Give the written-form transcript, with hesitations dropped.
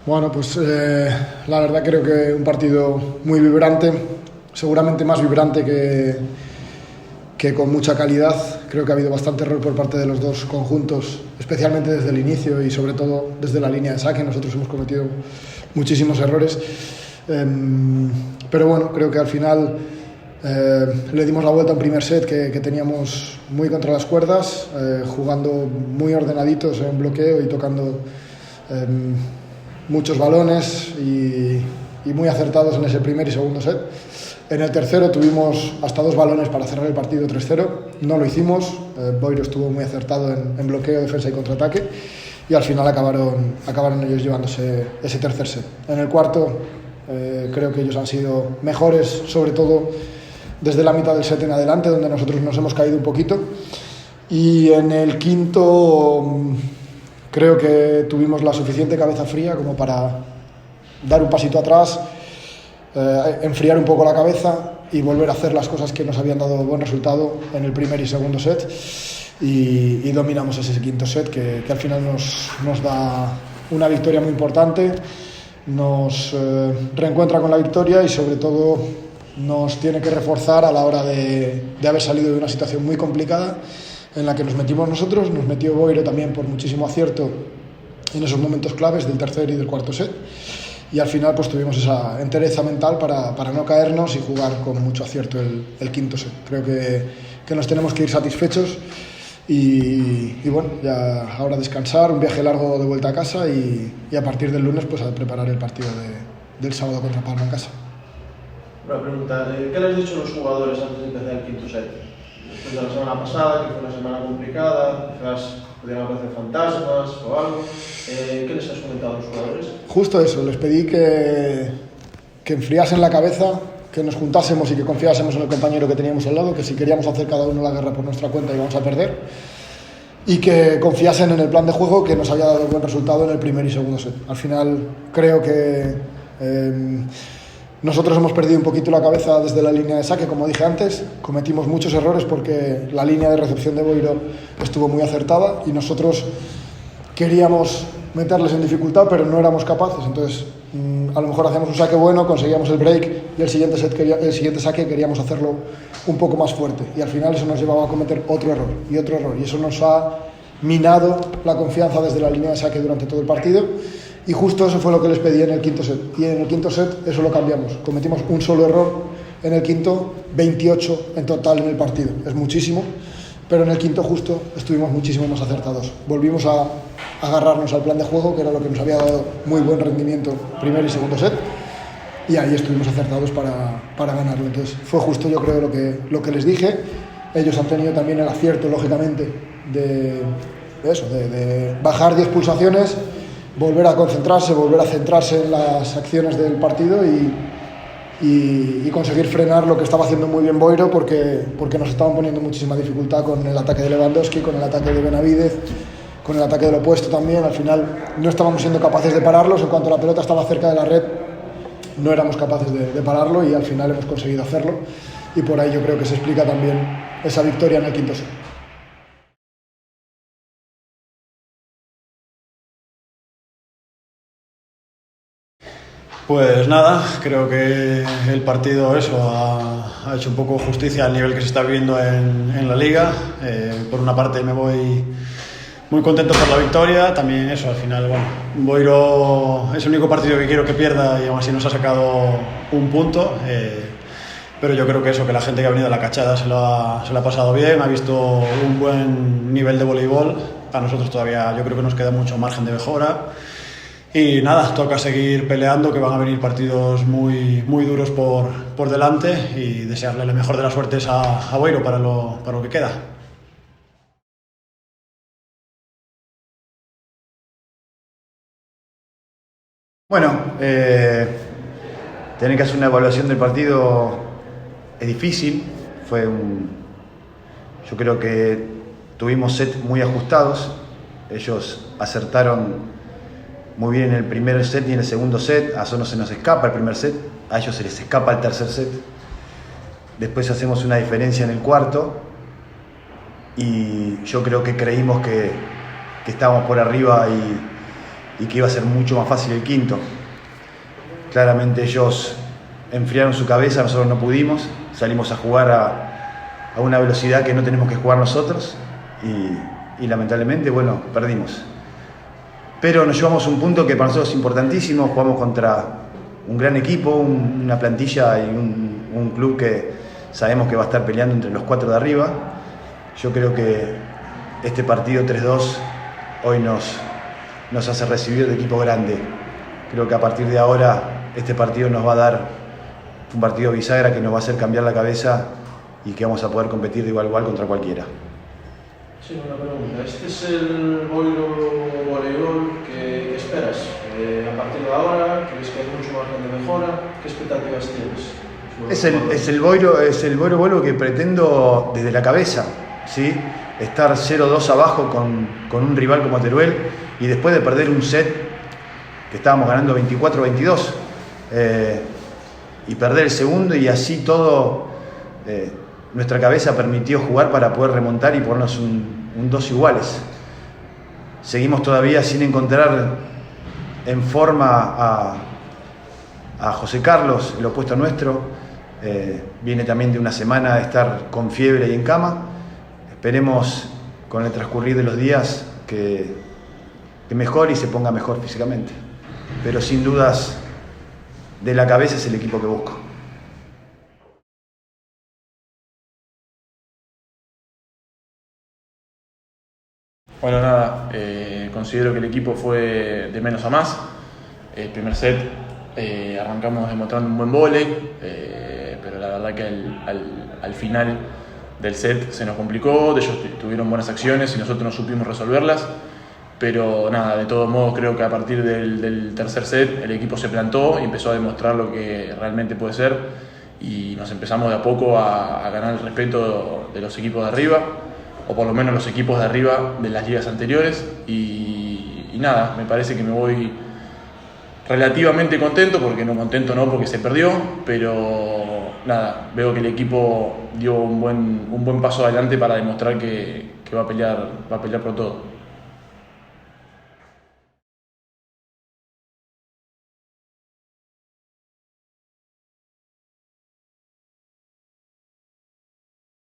Bueno, pues la verdad creo que un partido muy vibrante, seguramente más vibrante que con mucha calidad. Creo que ha habido bastante error por parte de los dos conjuntos, especialmente desde el inicio y sobre todo desde la línea de saque. Nosotros hemos cometido muchísimos errores, pero bueno, creo que al final le dimos la vuelta a un primer set que teníamos muy contra las cuerdas, jugando muy ordenaditos en bloqueo y tocando muchos balones y muy acertados en ese primer y segundo set. En el tercero tuvimos hasta 2 balones para cerrar el partido 3-0, no lo hicimos. Boiro estuvo muy acertado en bloqueo, defensa y contraataque, y al final acabaron ellos llevándose ese tercer set. En el cuarto creo que ellos han sido mejores, sobre todo desde la mitad del set en adelante, donde nosotros nos hemos caído un poquito, y en el quinto creo que tuvimos la suficiente cabeza fría como para dar un pasito atrás, enfriar un poco la cabeza y volver a hacer las cosas que nos habían dado buen resultado en el primer y segundo set, y dominamos ese quinto set que al final nos da una victoria muy importante, nos reencuentra con la victoria y sobre todo nos tiene que reforzar a la hora de haber salido de una situación muy complicada en la que nos metimos nosotros. Nos metió Boiro también por muchísimo acierto en esos momentos claves del tercer y del cuarto set, y al final pues tuvimos esa entereza mental para no caernos y jugar con mucho acierto el quinto set. Creo que nos tenemos que ir satisfechos y bueno, ya ahora descansar, un viaje largo de vuelta a casa y a partir del lunes pues a preparar el partido del sábado contra Palma en casa. Una pregunta, ¿qué les has dicho a los jugadores antes de empezar el quinto set? Después de la semana pasada, que fue una semana complicada, quizás pudieran aparecer fantasmas o algo, ¿qué les has comentado a los jugadores? Justo eso, les pedí que enfriasen la cabeza, que nos juntásemos y que confiásemos en el compañero que teníamos al lado, que si queríamos hacer cada uno la guerra por nuestra cuenta íbamos a perder, y que confiasen en el plan de juego que nos había dado buen resultado en el primer y segundo set. Al final creo que nosotros hemos perdido un poquito la cabeza desde la línea de saque, como dije antes. Cometimos muchos errores porque la línea de recepción de Boiro estuvo muy acertada y nosotros queríamos meterles en dificultad, pero no éramos capaces. Entonces, a lo mejor hacíamos un saque bueno, conseguíamos el break y el siguiente saque queríamos hacerlo un poco más fuerte. Y al final eso nos llevaba a cometer otro error. Y eso nos ha minado la confianza desde la línea de saque durante todo el partido. Y justo eso fue lo que les pedí en el quinto set. Y en el quinto set eso lo cambiamos. Cometimos un solo error en el quinto, 28 en total en el partido. Es muchísimo, pero en el quinto justo estuvimos muchísimo más acertados. Volvimos a agarrarnos al plan de juego, que era lo que nos había dado muy buen rendimiento primer y segundo set, y ahí estuvimos acertados para ganarlo. Entonces fue justo, yo creo, lo que les dije. Ellos han tenido también el acierto, lógicamente, de bajar 10 pulsaciones, volver a concentrarse, volver a centrarse en las acciones del partido y conseguir frenar lo que estaba haciendo muy bien Boiro, porque nos estaban poniendo muchísima dificultad con el ataque de Lewandowski, con el ataque de Benavidez, con el ataque del opuesto también. Al final no estábamos siendo capaces de pararlos. En cuanto la pelota estaba cerca de la red, no éramos capaces de pararlo, y al final hemos conseguido hacerlo, y por ahí yo creo que se explica también esa victoria en el quinto set. Pues nada, creo que el partido ha hecho un poco justicia al nivel que se está viviendo en la liga. Por una parte me voy muy contento por la victoria, también eso, al final, bueno, Boiro es el único partido que quiero que pierda y aún así nos ha sacado un punto, pero yo creo que eso, que la gente que ha venido a la Cachada se lo ha pasado bien, ha visto un buen nivel de voleibol. A nosotros todavía yo creo que nos queda mucho margen de mejora. Y nada, toca seguir peleando, que van a venir partidos muy, muy duros por delante, y desearle la mejor de las suertes a Boiro para lo que queda. Bueno, tener que hacer una evaluación del partido es difícil. Yo creo que tuvimos sets muy ajustados. Ellos acertaron muy bien en el primer set y en el segundo set. A nosotros se nos escapa el primer set, a ellos se les escapa el tercer set. Después hacemos una diferencia en el cuarto y yo creo que creímos que estábamos por arriba y que iba a ser mucho más fácil el quinto. Claramente ellos enfriaron su cabeza, nosotros no pudimos, salimos a jugar a una velocidad que no tenemos que jugar nosotros y lamentablemente, bueno, perdimos. Pero nos llevamos un punto que para nosotros es importantísimo, jugamos contra un gran equipo, una plantilla y un club que sabemos que va a estar peleando entre los 4 de arriba. Yo creo que este partido 3-2 hoy nos hace recibir de equipo grande. Creo que a partir de ahora este partido nos va a dar un partido bisagra que nos va a hacer cambiar la cabeza y que vamos a poder competir de igual a igual contra cualquiera. Sí, una pregunta. ¿Este es el Boiro voleibol que esperas? A partir de ahora, ¿crees que hay mucho margen de mejora? ¿Qué expectativas tienes? Es el Boiro que pretendo desde la cabeza, ¿sí? Estar 0-2 abajo con un rival como Teruel y después de perder un set que estábamos ganando 24-22 y perder el segundo y así todo, nuestra cabeza permitió jugar para poder remontar y ponernos un 2 iguales. Seguimos todavía sin encontrar en forma a José Carlos, el opuesto nuestro. Viene también de una semana de estar con fiebre y en cama. Esperemos con el transcurrir de los días que mejore y se ponga mejor físicamente. Pero sin dudas, de la cabeza es el equipo que busco. Bueno, nada, considero que el equipo fue de menos a más. El primer set arrancamos demostrando un buen vóley, pero la verdad que al final del set se nos complicó, ellos tuvieron buenas acciones y nosotros no supimos resolverlas. Pero nada, de todos modos creo que a partir del tercer set el equipo se plantó y empezó a demostrar lo que realmente puede ser y nos empezamos de a poco a ganar el respeto de los equipos de arriba, o por lo menos los equipos de arriba de las ligas anteriores y nada, me parece que me voy relativamente contento, porque no contento no porque se perdió, pero nada, veo que el equipo dio un buen paso adelante para demostrar que va a pelear por todo.